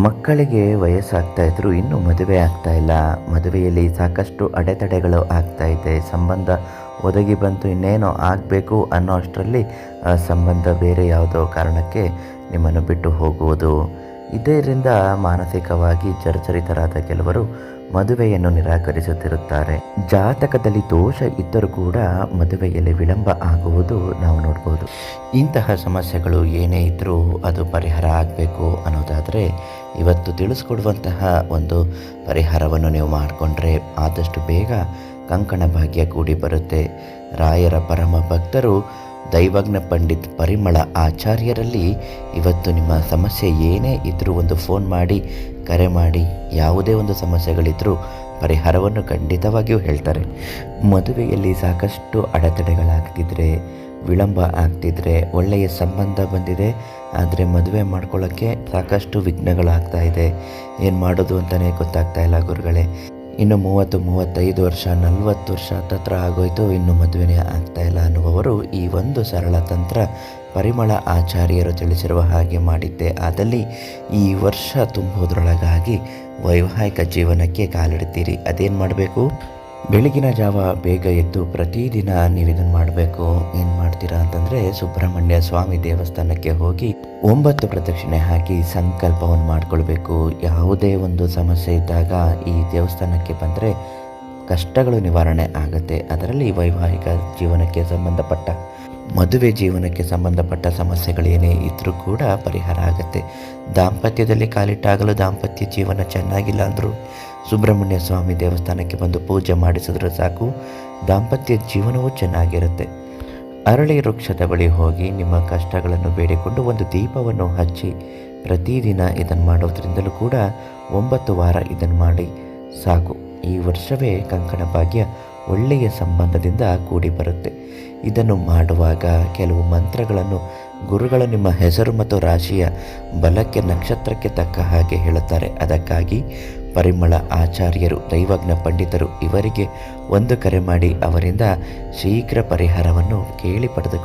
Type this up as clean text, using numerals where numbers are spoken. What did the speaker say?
ಮಕ್ಕಳಿಗೆ ವಯಸ್ಸಾಗ್ತಾ ಇದ್ರೂ ಇನ್ನೂ ಮದುವೆ ಆಗ್ತಾ ಇಲ್ಲ. ಮದುವೆಯಲ್ಲಿ ಸಾಕಷ್ಟು ಅಡೆತಡೆಗಳು ಆಗ್ತಾ ಇದೆ. ಸಂಬಂಧ ಒದಗಿ ಬಂತು, ಇನ್ನೇನೋ ಆಗಬೇಕು ಅನ್ನೋ ಅಷ್ಟರಲ್ಲಿ ಸಂಬಂಧ ಬೇರೆ ಯಾವುದೋ ಕಾರಣಕ್ಕೆ ನಿಮ್ಮನ್ನು ಬಿಟ್ಟು ಹೋಗುವುದು. ಇದರಿಂದ ಮಾನಸಿಕವಾಗಿ ಜರ್ಜರಿತರಾದ ಕೆಲವರು ಮದುವೆಯನ್ನು ನಿರಾಕರಿಸುತ್ತಿರುತ್ತಾರೆ. ಜಾತಕದಲ್ಲಿ ದೋಷ ಇದ್ದರೂ ಕೂಡ ಮದುವೆಯಲ್ಲಿ ವಿಳಂಬ ಆಗುವುದು ನಾವು ನೋಡ್ಬೋದು. ಇಂತಹ ಸಮಸ್ಯೆಗಳು ಏನೇ ಇದ್ದರೂ ಅದು ಪರಿಹಾರ ಆಗಬೇಕು ಅನ್ನೋದಾದರೆ ಇವತ್ತು ತಿಳಿಸ್ಕೊಡುವಂತಹ ಒಂದು ಪರಿಹಾರವನ್ನು ನೀವು ಮಾಡಿಕೊಂಡ್ರೆ ಆದಷ್ಟು ಬೇಗ ಕಂಕಣ ಭಾಗ್ಯ ಕೂಡಿ ಬರುತ್ತೆ. ರಾಯರ ಪರಮ ಭಕ್ತರು ದೈವಜ್ಞ ಪಂಡಿತ್ ಪರಿಮಳ ಆಚಾರ್ಯರಲ್ಲಿ ಇವತ್ತು ನಿಮ್ಮ ಸಮಸ್ಯೆ ಏನೇ ಇದ್ದರೂ ಒಂದು ಫೋನ್ ಮಾಡಿ, ಕರೆ ಮಾಡಿ, ಯಾವುದೇ ಒಂದು ಸಮಸ್ಯೆಗಳಿದ್ದರೂ ಪರಿಹಾರವನ್ನು ಖಂಡಿತವಾಗಿಯೂ ಹೇಳ್ತಾರೆ. ಮದುವೆಯಲ್ಲಿ ಸಾಕಷ್ಟು ಅಡೆತಡೆಗಳಾಗ್ತಿದ್ರೆ, ವಿಳಂಬ ಆಗ್ತಿದ್ರೆ, ಒಳ್ಳೆಯ ಸಂಬಂಧ ಬಂದಿದೆ ಆದರೆ ಮದುವೆ ಮಾಡ್ಕೊಳ್ಳೋಕ್ಕೆ ಸಾಕಷ್ಟು ವಿಘ್ನಗಳಾಗ್ತಾ ಇದೆ, ಏನು ಮಾಡೋದು ಅಂತಲೇ ಗೊತ್ತಾಗ್ತಾ ಇಲ್ಲ ಗುರುಗಳೇ, ಇನ್ನು 30-35 ವರ್ಷ 40 ವರ್ಷ ಹತ್ತತ್ರ ಆಗೋಯ್ತು, ಇನ್ನು ಮದುವೆನೇ ಆಗ್ತಾ ಇಲ್ಲ ಅನ್ನುವವರು ಈ ಒಂದು ಸರಳ ತಂತ್ರ ಪರಿಮಳ ಆಚಾರ್ಯರು ತಿಳಿಸಿರುವ ಹಾಗೆ ಮಾಡಿದ್ದೆ ಆದಲ್ಲಿ ಈ ವರ್ಷ ತುಂಬುವುದರೊಳಗಾಗಿ ವೈವಾಹಿಕ ಜೀವನಕ್ಕೆ ಕಾಲಿಡ್ತೀರಿ. ಅದೇನು ಮಾಡಬೇಕು? ಬೆಳಗಿನ ಜಾವ ಬೇಗ ಎದ್ದು ಪ್ರತಿದಿನ ನೀವು ಇದನ್ನು ಮಾಡಬೇಕು. ಏನು ಮಾಡ್ತೀರಾ ಅಂತಂದರೆ, ಸುಬ್ರಹ್ಮಣ್ಯ ಸ್ವಾಮಿ ದೇವಸ್ಥಾನಕ್ಕೆ ಹೋಗಿ 9 ಪ್ರದಕ್ಷಿಣೆ ಹಾಕಿ ಸಂಕಲ್ಪವನ್ನು ಮಾಡಿಕೊಳ್ಬೇಕು. ಯಾವುದೇ ಒಂದು ಸಮಸ್ಯೆ ಇದ್ದಾಗ ಈ ದೇವಸ್ಥಾನಕ್ಕೆ ಬಂದರೆ ಕಷ್ಟಗಳು ನಿವಾರಣೆ ಆಗುತ್ತೆ. ಅದರಲ್ಲಿ ವೈವಾಹಿಕ ಜೀವನಕ್ಕೆ ಸಂಬಂಧಪಟ್ಟ, ಮದುವೆ ಜೀವನಕ್ಕೆ ಸಂಬಂಧಪಟ್ಟ ಸಮಸ್ಯೆಗಳೇನೇ ಇದ್ದರೂ ಕೂಡ ಪರಿಹಾರ ಆಗುತ್ತೆ. ದಾಂಪತ್ಯದಲ್ಲಿ ಕಾಲಿಟ್ಟಾಗಲೂ ದಾಂಪತ್ಯ ಜೀವನ ಚೆನ್ನಾಗಿಲ್ಲ ಅಂದರೂ ಸುಬ್ರಹ್ಮಣ್ಯ ಸ್ವಾಮಿ ದೇವಸ್ಥಾನಕ್ಕೆ ಬಂದು ಪೂಜೆ ಮಾಡಿಸಿದ್ರೆ ಸಾಕು, ದಾಂಪತ್ಯ ಜೀವನವೂ ಚೆನ್ನಾಗಿರುತ್ತೆ. ಅರಳಿ ವೃಕ್ಷದ ಬಳಿ ಹೋಗಿ ನಿಮ್ಮ ಕಷ್ಟಗಳನ್ನು ಬೇಡಿಕೊಂಡು ಒಂದು ದೀಪವನ್ನು ಹಚ್ಚಿ ಪ್ರತಿದಿನ ಇದನ್ನು ಮಾಡೋದ್ರಿಂದಲೂ ಕೂಡ 9 ವಾರ ಇದನ್ನು ಮಾಡಿ ಸಾಕು. ಈ ವರ್ಷವೇ ಕಂಕಣ ಭಾಗ್ಯ ಒಳ್ಳೆಯ ಸಂಬಂಧದಿಂದ ಕೂಡಿ ಬರುತ್ತೆ. ಇದನ್ನು ಮಾಡುವಾಗ ಕೆಲವು ಮಂತ್ರಗಳನ್ನು ಗುರುಗಳು ನಿಮ್ಮ ಹೆಸರು ಮತ್ತು ರಾಶಿಯ ಬಲಕ್ಕೆ, ನಕ್ಷತ್ರಕ್ಕೆ ತಕ್ಕ ಹಾಗೆ ಹೇಳುತ್ತಾರೆ. ಅದಕ್ಕಾಗಿ ಪರಿಮಳ ಆಚಾರ್ಯರು, ದೈವಜ್ಞ ಪಂಡಿತರು ಇವರಿಗೆ ಒಂದು ಕರೆ ಮಾಡಿ ಅವರಿಂದ ಶೀಘ್ರ ಪರಿಹಾರವನ್ನು ಕೇಳಿ ಪಡೆದುಕೊಳ್ಳಿ.